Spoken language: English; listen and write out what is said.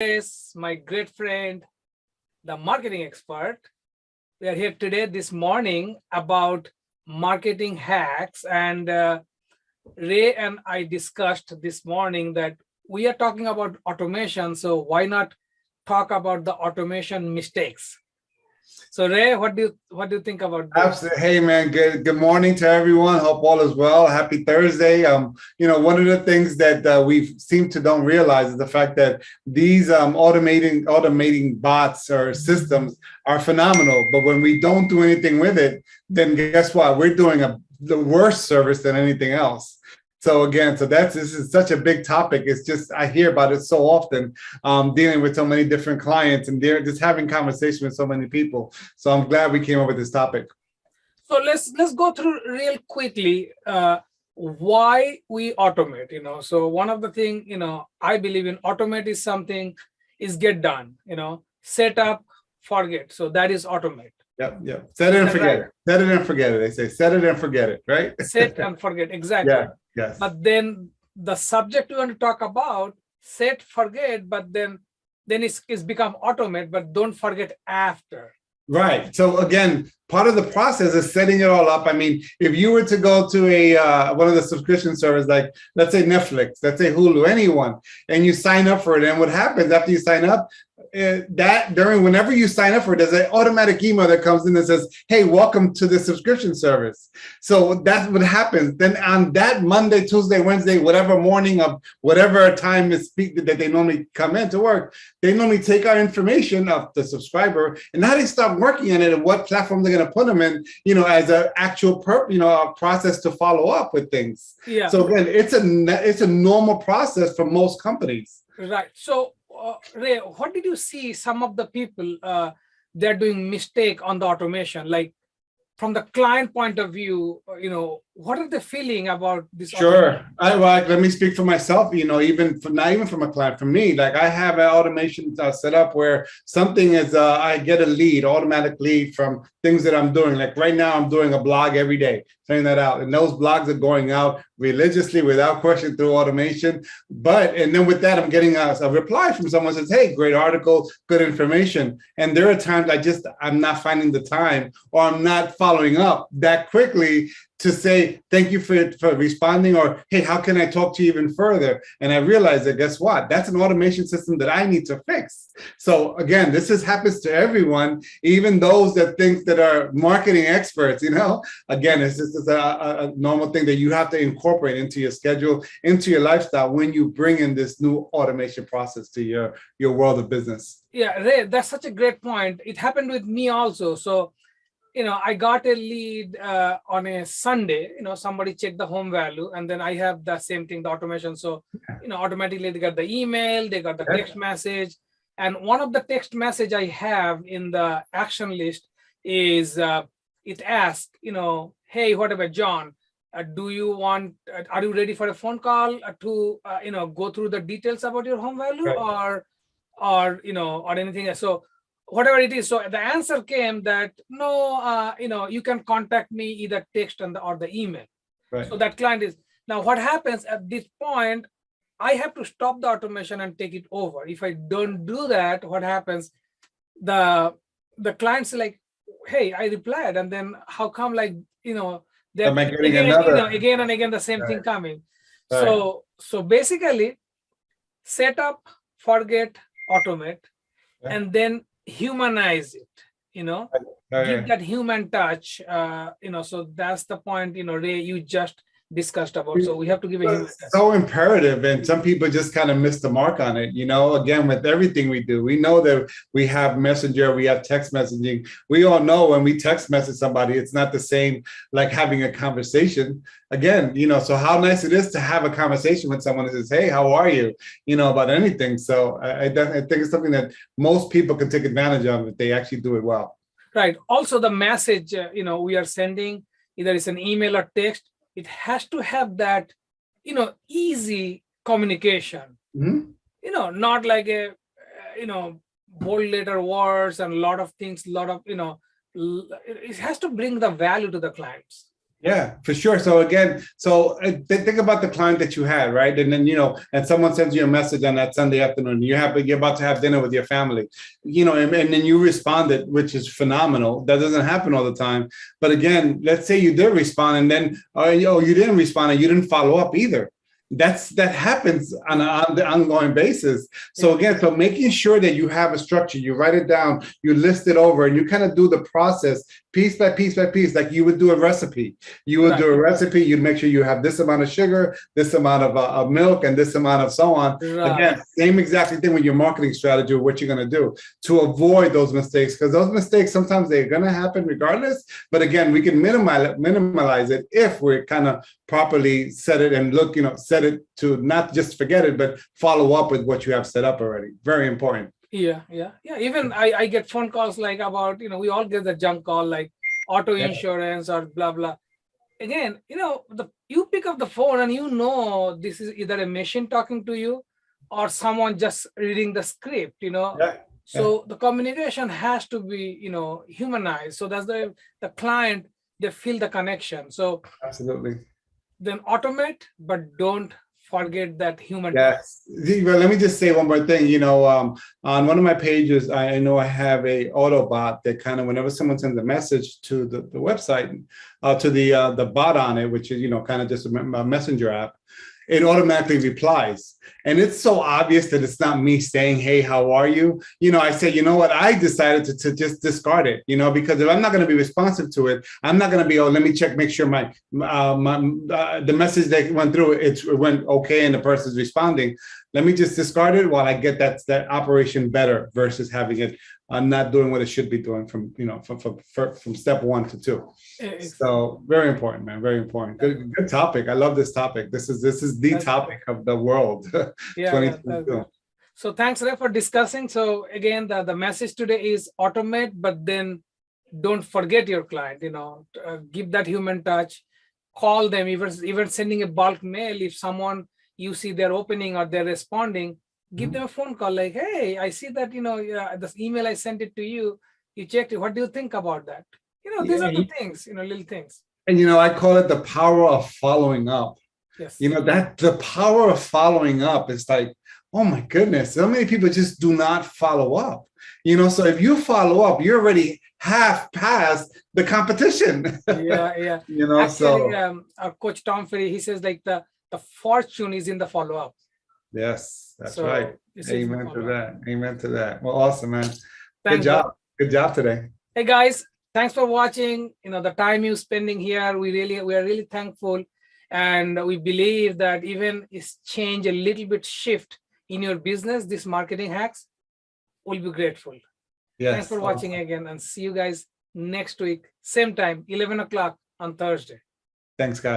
Yes, my great friend, the marketing expert. We are here today, this morning, about marketing hacks. And Ray and I discussed this morning that we are talking about automation. So why not talk about the automation mistakes? So Ray, what do you think about those? Absolutely. Hey man, good morning to everyone. Hope all is well. Happy Thursday. One of the things that we seem to don't realize is the fact that these automating bots or systems are phenomenal. But when we don't do anything with it, then guess what? We're doing the worst service than anything else. So again, this is such a big topic. It's just I hear about it so often, dealing with so many different clients and they're just having conversation with so many people. So I'm glad we came up with this topic. So let's go through real quickly why we automate. So one of the thing I believe in automate is something is get done. Set up, forget. So that is automate. Yep. Set it and forget it. Set it and forget it. They say set it and forget it, right? Set and forget, exactly. Yeah. Yes. But then the subject we want to talk about, set, forget, but then it's become automate, but don't forget after. Right. So again, part of the process is setting it all up. I mean, if you were to go to a one of the subscription services, like let's say Netflix, let's say Hulu, anyone, and you sign up for it, and what happens after you sign up? Whenever you sign up for it, there's an automatic email that comes in that says, "Hey, welcome to the subscription service." So that's what happens. Then on that Monday, Tuesday, Wednesday, whatever morning of whatever time is that they normally come in to work, they normally take our information of the subscriber and now they start working on it and what platform they're going to put them in, as an actual a process to follow up with things. Yeah. So again, it's a normal process for most companies. Right. So Ray, what did you see some of the people they're doing mistake on the automation? Like from the client point of view, what are they feeling about this? Sure. Let me speak for myself. Not even from a client, from me, like I have an automation set up where something is, I get a lead, automatic lead from things that I'm doing. Like right now, I'm doing a blog every day, sending that out, and those blogs are going out religiously without question through automation. And then with that, I'm getting a reply from someone who says, "Hey, great article, good information." And there are times I'm not finding the time or I'm not following up that quickly to say, thank you for responding, or, hey, how can I talk to you even further? And I realized that, guess what? That's an automation system that I need to fix. So again, happens to everyone, even those that think that are marketing experts, again, it's just a normal thing that you have to incorporate into your schedule, into your lifestyle when you bring in this new automation process to your world of business. Yeah, Ray, that's such a great point. It happened with me also. So I got a lead on a Sunday, somebody checked the home value and then I have the same thing, the automation. So, automatically they got the email, they got the text message. And one of the text message I have in the action list is it asks, hey, what about John? Are you ready for a phone call to, go through the details about your home value, right, or anything else? So whatever it is. So the answer came that no, you can contact me either text or the email. Right. So that client is now what happens at this point, I have to stop the automation and take it over. If I don't do that, what happens? The client's like, hey, I replied, and then how come they're again and again the same thing coming. Right. So basically set up, forget, automate, and then humanize it, give that human touch, so that's the point, Ray, you just discussed about. So we have to give a human touch. So imperative, and some people just kind of miss the mark on it. Again, with everything we do, we know that we have messenger, we have text messaging. We all know when we text message somebody, it's not the same like having a conversation. Again, so how nice it is to have a conversation with someone that says, hey, how are you, about anything. So I think it's something that most people can take advantage of if they actually do it well. Right. Also, the message, we are sending, either it's an email or text, it has to have that, easy communication, not like a, bold letter words and a lot of things, it has to bring the value to the clients. Yeah, for sure. So again, think about the client that you had, right? And then, and someone sends you a message on that Sunday afternoon. You're about to have dinner with your family, and then you responded, which is phenomenal. That doesn't happen all the time. But again, let's say you did respond, and then you didn't respond, and you didn't follow up either. That happens on the ongoing basis. So again, so making sure that you have a structure, you write it down, you list it over, and you kind of do the process piece by piece by piece, like you would do a recipe. You would do a recipe. You'd make sure you have this amount of sugar, this amount of milk, and this amount of so on. Right. Again, same exact thing with your marketing strategy, or what you're going to do to avoid those mistakes, because those mistakes sometimes they're going to happen regardless. But again, we can minimize it if we're kind of properly set it and look, set it to not just forget it, but follow up with what you have set up already. Very important. Yeah. Even I get phone calls like about, we all get the junk call like auto insurance or blah, blah. Again, you pick up the phone and this is either a machine talking to you or someone just reading the script, So the communication has to be, humanized. So that's the client, they feel the connection. So absolutely. Then automate, but don't forget that human. Yes. Well, let me just say one more thing. On one of my pages, I know I have a Autobot that kind of, whenever someone sends a message to the website, to the bot on it, which is, kind of just a messenger app, it automatically replies. And it's so obvious that it's not me saying, hey, how are you? I say, you know what? I decided to just discard it, because if I'm not going to be responsive to it, I'm not going to be, let me check, make sure the message that went through, it went okay and the person's responding. Let me just discard it while I get that operation better versus having it not doing what it should be doing from step 1 to 2. So very important, man. Very important. Good topic. I love this topic. This is the topic of the world. Yeah. So thanks, Ray, for discussing. So again, the message today is automate, but then don't forget your client. Give that human touch. Call them. Even sending a bulk mail. If someone you see they're opening or they're responding, give them a phone call. Like, hey, I see that this email I sent it to you. You checked it. What do you think about that? These are the things. Little things. And I call it the power of following up. Yes. That the power of following up is like, oh my goodness, so many people just do not follow up. So if you follow up, you're already half past the competition. Yeah. Actually, our coach Tom Ferry, he says like the fortune is in the follow up. Yes, that's right. Amen to that. Well, awesome, man. Thanks, Good job today. Hey guys, thanks for watching. The time you're spending here, we are really thankful. And we believe that even it's change a little bit shift in your business, this marketing hacks, we'll be grateful. Yes. Thanks for watching again, and see you guys next week, same time, 11 o'clock on Thursday. Thanks, guys.